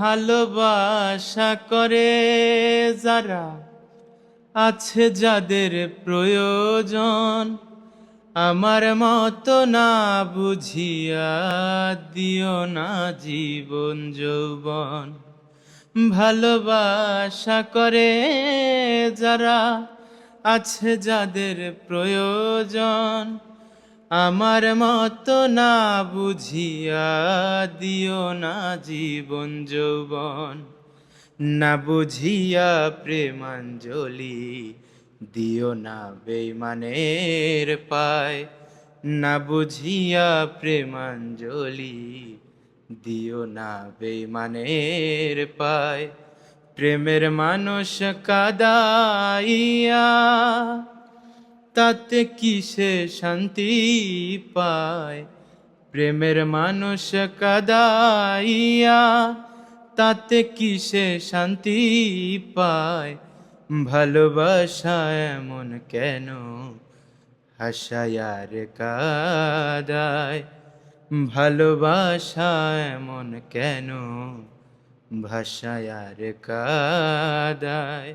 ভালোবাসা করে যারা, আছে যাদের প্রয়োজন, আমার মতো না বুঝিয়া দিও না জীবন যৌবন। ভালোবাসা করে যারা, আছে যাদের প্রয়োজন, আমার মতো না বুঝিয়া দিও না জীবন যৌবন। না বুঝিয়া প্রেমাঞ্জলি দিও না বেইমানের পায়। না বুঝিয়া প্রেমাঞ্জলি দিও না বেইমানের পায়। প্রেমের মানুষ কাদাইয়া তাতে কিসে শান্তি পায়। প্রেমের মানুষ কাদাইয়া তাতে কিসে শান্তি পায়। ভালোবাসা এমন কেন হাসায়ার কাদায়। ভালোবাসা এমন কেন ভাসায়ার কাদায়।